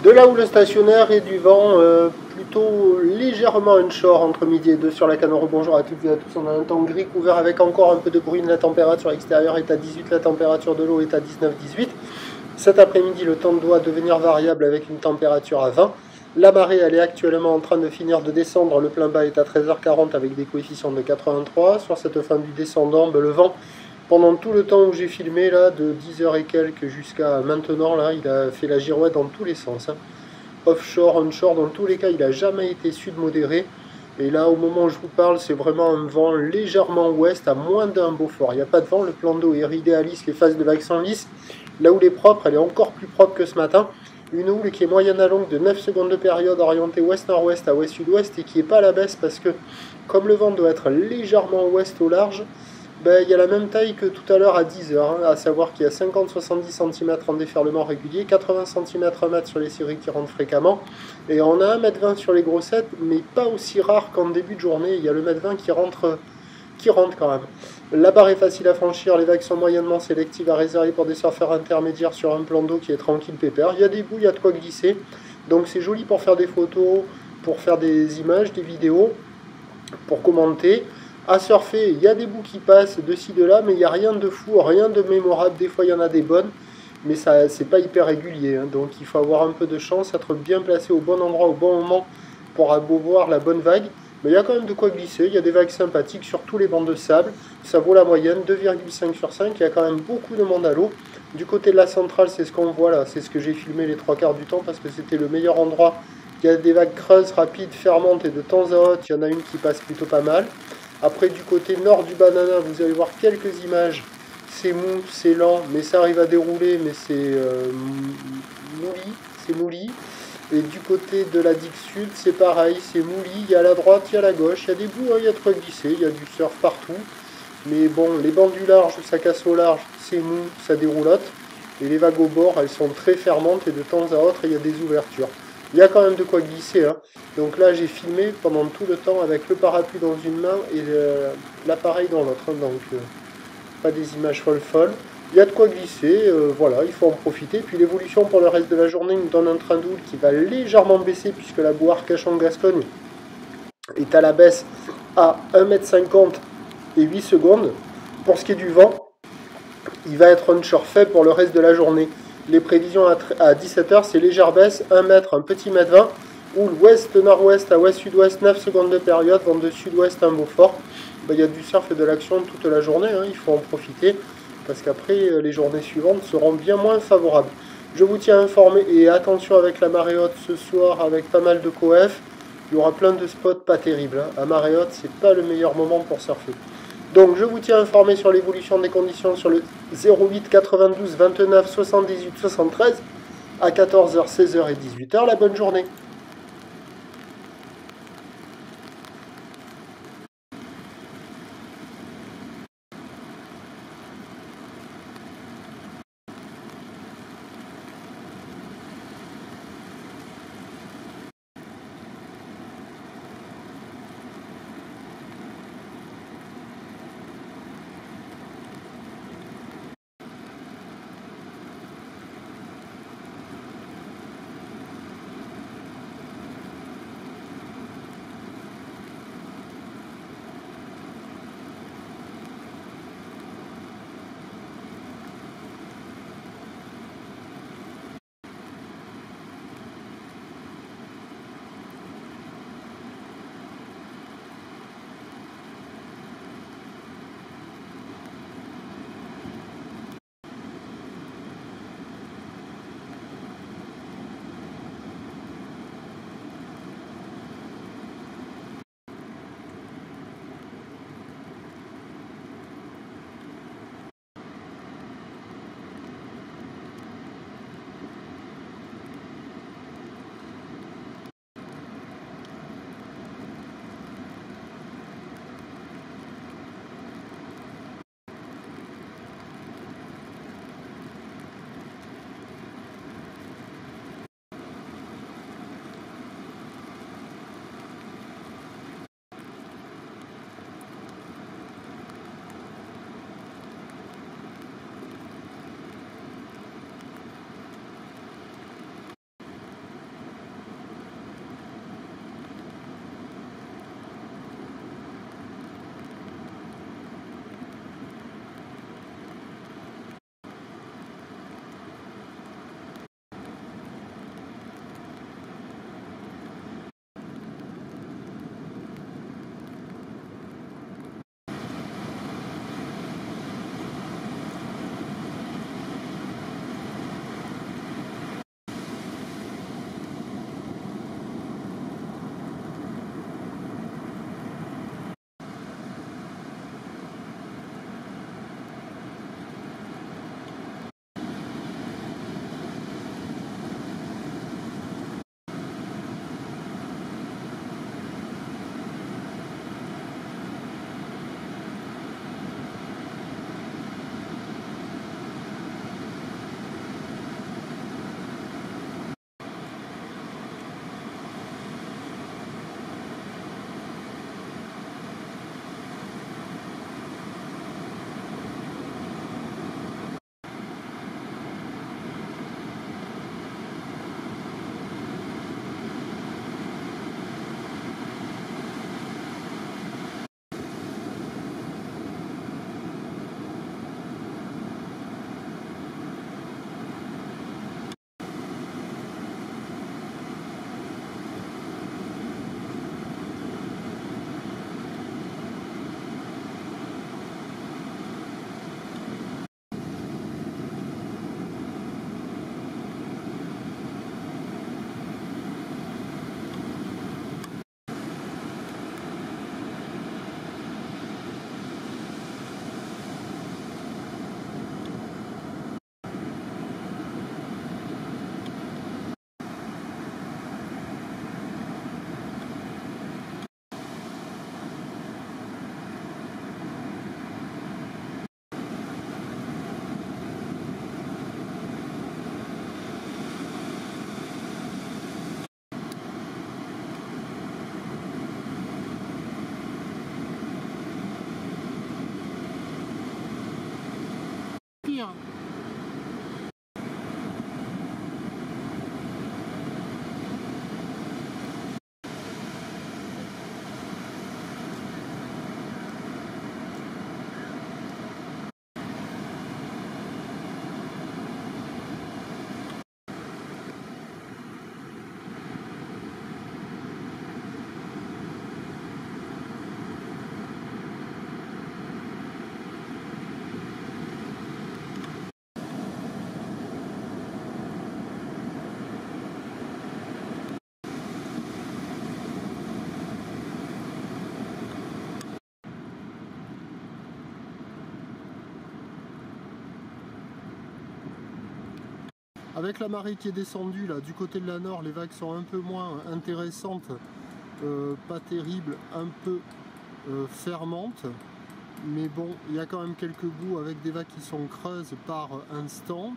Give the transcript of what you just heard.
De la houle stationnaire et du vent plutôt légèrement onshore entre midi et 2 sur la Canore. Bonjour à toutes et à tous, on a un temps gris couvert avec encore un peu de bruine. La température extérieure est à 18, la température de l'eau est à 19-18. Cet après-midi, le temps doit devenir variable avec une température à 20. La marée, elle est actuellement en train de finir de descendre. Le plein bas est à 13h40 avec des coefficients de 83. Sur cette fin du descendant, le vent, pendant tout le temps où j'ai filmé, là, de 10h et quelques jusqu'à maintenant, là, il a fait la girouette dans tous les sens. Hein. Offshore, onshore, dans tous les cas, il n'a jamais été sud modéré. Et là, au moment où je vous parle, c'est vraiment un vent légèrement ouest, à moins d'un Beaufort. Il n'y a pas de vent, le plan d'eau est idéaliste, les phases de vagues sont lisses. La houle est propre, elle est encore plus propre que ce matin. Une houle qui est moyenne à longue de 9 secondes de période, orientée ouest-nord-ouest à ouest-sud-ouest, et qui n'est pas à la baisse parce que, comme le vent doit être légèrement ouest au large, ben, il y a la même taille que tout à l'heure à 10h, hein, à savoir qu'il y a 50-70 cm en déferlement régulier, 80 cm 1 mètre sur les séries qui rentrent fréquemment, et on a 1,20 m sur les grossettes, mais pas aussi rare qu'en début de journée, il y a le 1,20 m qui rentre quand même. La barre est facile à franchir, les vagues sont moyennement sélectives à réserver pour des surfeurs intermédiaires sur un plan d'eau qui est tranquille pépère. Il y a des bouts, il y a de quoi glisser, donc c'est joli pour faire des photos, pour faire des images, des vidéos, pour commenter. À surfer, il y a des bouts qui passent de ci, de là, mais il n'y a rien de fou, rien de mémorable. Des fois, il y en a des bonnes, mais ça, c'est pas hyper régulier. Hein. Donc, il faut avoir un peu de chance, être bien placé au bon endroit, au bon moment pour voir la bonne vague. Mais il y a quand même de quoi glisser. Il y a des vagues sympathiques sur tous les bancs de sable. Ça vaut la moyenne, 2,5 sur 5. Il y a quand même beaucoup de monde à l'eau. Du côté de la centrale, c'est ce qu'on voit là. C'est ce que j'ai filmé les 3/4 du temps parce que c'était le meilleur endroit. Il y a des vagues creuses, rapides, fermantes et de temps à autre, il y en a une qui passe plutôt pas mal. Après, du côté nord du banana, vous allez voir quelques images. C'est mou, c'est lent, mais ça arrive à dérouler, mais c'est mouli, c'est mouli. Et du côté de la digue sud, c'est pareil, c'est mouli. Il y a à la droite, il y a à la gauche, il y a des bouts, hein, il y a de quoi glisser, il y a du surf partout. Mais bon, les bancs du large, où ça casse au large, c'est mou, ça déroulote. Et les vagues au bord, elles sont très fermantes et de temps à autre, il y a des ouvertures. Il y a quand même de quoi glisser. Hein. Donc là, j'ai filmé pendant tout le temps avec le parapluie dans une main et l'appareil dans l'autre. Hein. Donc, pas des images folles. Il y a de quoi glisser. Voilà, il faut en profiter. Puis l'évolution pour le reste de la journée nous donne un train d'houle qui va légèrement baisser puisque la boue Arcachon en Gascogne est à la baisse à 1,50 m et 8 secondes. Pour ce qui est du vent, il va être onshore faible pour le reste de la journée. Les prévisions à 17h, c'est légère baisse, 1 mètre, un petit mètre 20, ou l'ouest-nord-ouest à ouest-sud-ouest, 9 secondes de période, vent de sud-ouest, un Beaufort. Il y a du surf et de l'action toute la journée, hein, il faut en profiter, parce qu'après, les journées suivantes seront bien moins favorables. Je vous tiens informé, et attention avec la marée haute ce soir, avec pas mal de coef, il y aura plein de spots pas terribles. Hein. À marée haute, c'est pas le meilleur moment pour surfer. Donc je vous tiens informé sur l'évolution des conditions sur le 08 92 29 78 73 à 14h, 16h et 18h. La bonne journée. Avec la marée qui est descendue là du côté de la nord, les vagues sont un peu moins intéressantes, pas terribles, un peu fermantes. Mais bon, il y a quand même quelques bouts avec des vagues qui sont creuses par instant.